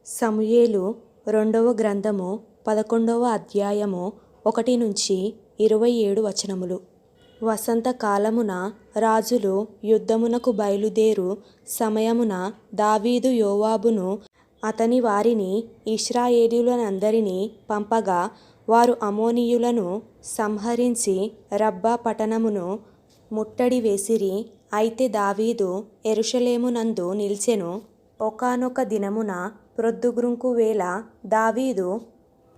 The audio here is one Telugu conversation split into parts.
సమూయేలు రెండవ గ్రంథము 11వ అధ్యాయము 1-27 వచనములు. వసంతకాలమున రాజులు యుద్ధమునకు బయలుదేరు సమయమున దావీదు యోవాబును అతని వారిని ఇశ్రాయేలీయులనందరినీ పంపగా, వారు అమ్మోనీయులను సంహరించి రబ్బా పట్టణమును ముట్టడి వేసిరి. అయితే దావీదు యెరూషలేమునందు నిలిచెను. ఒకానొక దినమున ప్రొద్దుగుంకు వేళ దావీదు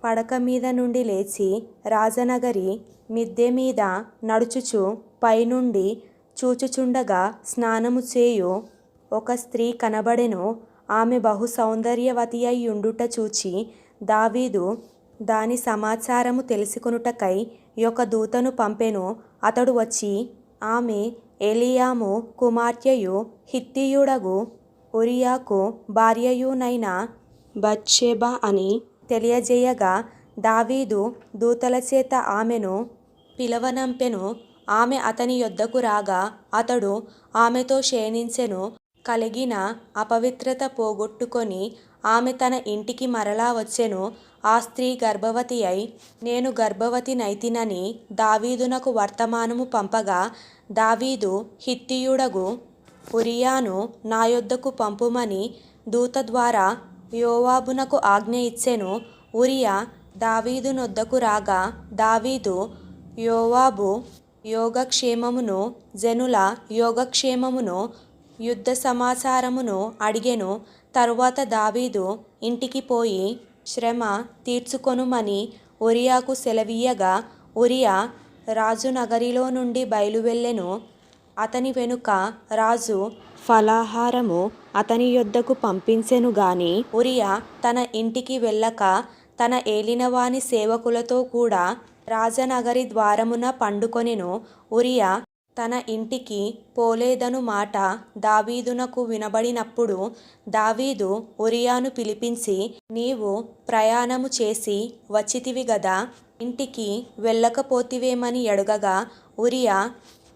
పడక మీద నుండి లేచి రాజనగరి మిద్దె మీద నడుచుచు పైనుండి చూచుచుండగా స్నానము చేయు ఒక స్త్రీ కనబడెను. ఆమె బహు సౌందర్యవతియైయుండుట చూచి దావీదు దాని సమాచారము తెలుసుకొనుటకై ఒక దూతను పంపెను. అతడు వచ్చి ఆమె ఏలీయాము కుమార్తెయు హిత్తీయుడగు ఉరియాకు భార్యయునైన బత్షెబ అని తెలియజేయగా, దావీదు దూతలచేత ఆమెను పిలవనంపెను. ఆమె అతని యొద్దకు రాగా అతడు ఆమెతో శయనించెను. కలిగిన అపవిత్రత పోగొట్టుకొని ఆమె తన ఇంటికి మరలా వచ్చెను. ఆ స్త్రీ గర్భవతి అయి, నేను గర్భవతినైతినని దావీదునకు వర్తమానము పంపగా, దావీదు హిత్తీయుడగు ఉరియాను నా యొద్దకు పంపుమని దూత ద్వారా యోవాబునకు ఆజ్ఞ ఇచ్చెను. ఉరియా దావీదునొద్దకు రాగా దావీదు యోవాబు యోగక్షేమమును, జనుల యోగక్షేమమును, యుద్ధ సమాచారమును అడిగెను. తరువాత దావీదు ఇంటికి పోయి శ్రమ తీర్చుకొనుమని ఉరియాకు సెలవీయగా, ఉరియా రాజునగరిలో నుండి బయలువెళ్ళెను. అతని వెనుక రాజు ఫలాహారము అతని యొద్దకు పంపించెను గాని, ఉరియా తన ఇంటికి వెళ్ళక తన ఏలినవాని సేవకులతో కూడా రాజనగరి ద్వారమున పండుకొనెను. ఉరియా తన ఇంటికి పోలేదను మాట దావీదునకు వినబడినప్పుడు దావీదు ఉరియాను పిలిపించి, నీవు ప్రయాణము చేసి వచ్చితివి గదా, ఇంటికి వెళ్ళకపోతివేమని అడుగగా, ఉరియా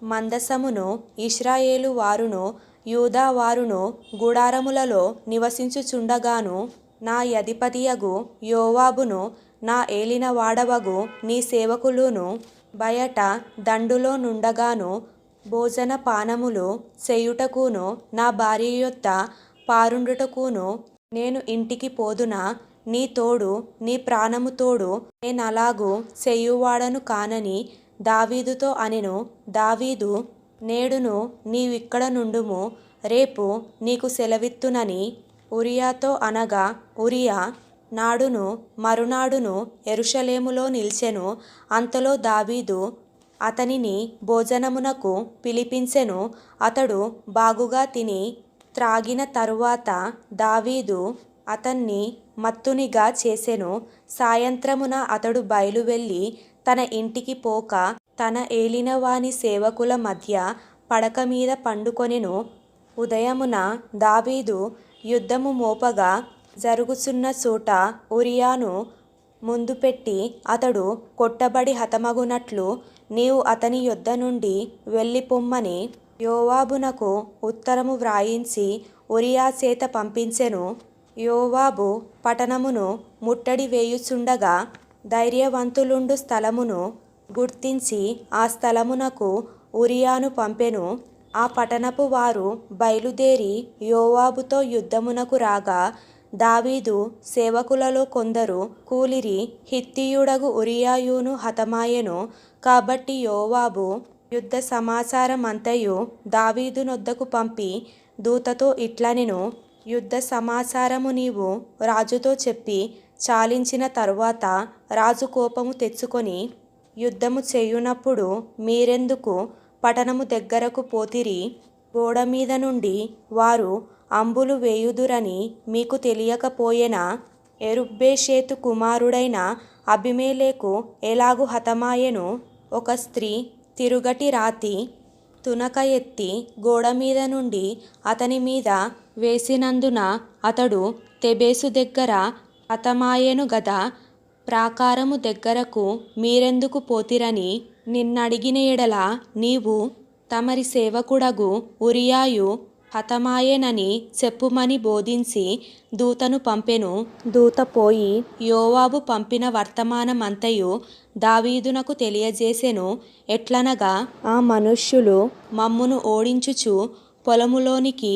మందసమును ఇశ్రాయేలు వారును యూదా వారును గుడారములలో నివసించుచుండగాను నా అధిపతియగు యోవాబును నా ఏలినవాడవగు నీ సేవకులును బయట దండులో నుండగాను భోజన పానములు చేయుటకును నా భార్య యొద్ద పారుండుటకును నేను ఇంటికి పోదునా? నీ తోడు నీ ప్రాణము తోడు నేనలాగు చేయువాడను కానని దావీదుతో అనెను. దావీదు, నేడును నీవిక్కడ నుండుము, రేపు నీకు సెలవిత్తునని ఉరియాతో అనగా, ఉరియా నాడును మరునాడును యెరూషలేములో నిలిచెను. అంతలో దావీదు అతనిని భోజనమునకు పిలిపించెను. అతడు బాగుగా తిని త్రాగిన తరువాత దావీదు అతన్ని మత్తునిగా చేసెను. సాయంత్రమున అతడు బయలువెళ్ళి తన ఇంటికి పోక తన ఏలినవాని సేవకుల మధ్య పడక మీద పండుకొనెను. ఉదయమున దావీదు యుద్ధము మోపగా జరుగుచున్న చోట ఉరియాను ముందు పెట్టి అతడు కొట్టబడి హతమగునట్లు నీవు అతని యొద్ద నుండి వెళ్ళిపొమ్మని యోవాబునకు ఉత్తరము వ్రాయించి ఉరియా చేత పంపించెను. యోవాబు పట్టణమును ముట్టడి వేయుచుండగా ధైర్యవంతులుండు స్థలమును గుర్తించి ఆ స్థలమునకు ఉరియాను పంపెను. ఆ పట్టణపు వారు బయలుదేరి యోవాబుతో యుద్ధమునకు రాగా, దావీదు సేవకులలో కొందరు కూలిరి. హిత్తీయుడగు ఉరియాయును హతమాయెను. కాబట్టి యోవాబు యుద్ధ సమాచారమంతయు దావీదునొద్దకు పంపి దూతతో ఇట్లనెను, యుద్ధ సమాచారము నీవు రాజుతో చెప్పి చాలించిన తరువాత రాజు కోపము తెచ్చుకొని యుద్ధము చేయునప్పుడు మీరెందుకు పట్టణము దగ్గరకు పోతిరి? గోడ మీద నుండి వారు అంబులు వేయుదురని మీకు తెలియకపోయెనా? యెరుబ్బెషెతు కుమారుడైన అబీమెలెకు ఎలాగు హతమాయెను? ఒక స్త్రీ తిరుగటి రాతి తునక ఎత్తి గోడ మీద నుండి అతని మీద వేసినందున అతడు తెబేసు దగ్గర హతమాయెను గదా. ప్రాకారము దగ్గరకు మీరెందుకు పోతిరని నిన్నడిగిన యెడల నీవు తమరి సేవకుడగు ఉరియాయు హతమాయెనని చెప్పుమని బోధించి దూతను పంపెను. దూత పోయి యోవాబు పంపిన వర్తమానమంతయు దావీదునకు తెలియజేసెను. ఎట్లనగా, ఆ మనుష్యులు మమ్మును ఓడించుచు పొలములోనికి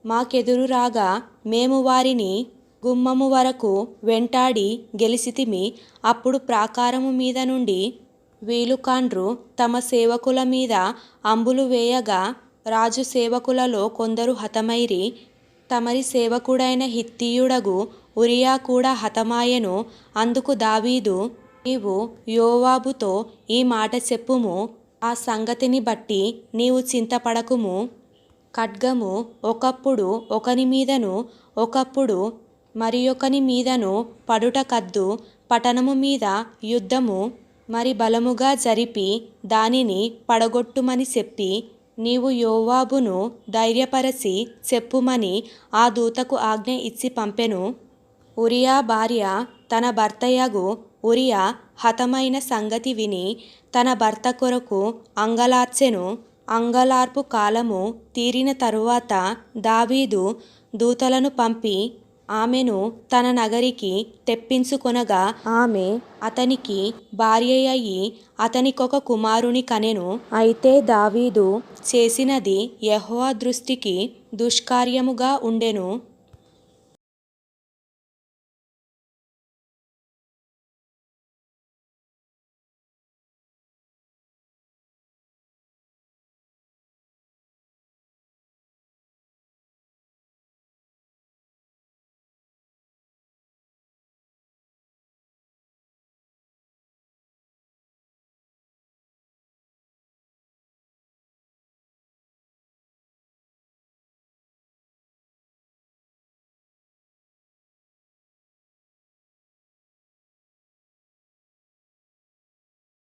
మాకెదురు రాగా మేము వారిని గుమ్మము వరకు వెంటాడి గెలిచితిమి. అప్పుడు ప్రాకారము మీద నుండి వీలుకాండ్రు తమ సేవకుల మీద అంబులు వేయగా రాజు సేవకులలో కొందరు హతమైరి. తమరి సేవకుడైన హిత్తీయుడగు ఉరియా కూడా హతమాయెను. అందుకు దావీదు, నీవు యోవాబుతో ఈ మాట చెప్పుము, ఆ సంగతిని బట్టి నీవు చింతపడకుము. ఖడ్గము ఒకప్పుడు ఒకని మీదను ఒకప్పుడు మరియొకని మీదను పడుట కద్దు. పట్టణము మీద యుద్ధము మరి బలముగా జరిపి దానిని పడగొట్టుమని చెప్పి నీవు యోవాబును ధైర్యపరచి చెప్పుమని ఆ దూతకు ఆజ్ఞ ఇచ్చి పంపెను. ఉరియా భార్య తన భర్తయగు ఉరియా హతమైన సంగతి విని తన భర్త కొరకు అంగలార్చెను. అంగలార్పు కాలము తీరిన తరువాత దావీదు దూతలను పంపి ఆమెను తన నగరికి తెప్పించుకొనగా ఆమె అతనికి భార్యయయి అతనికొక కుమారుని కనెను. అయితే దావీదు చేసినది యెహోవా దృష్టికి దుష్కార్యముగా ఉండెను.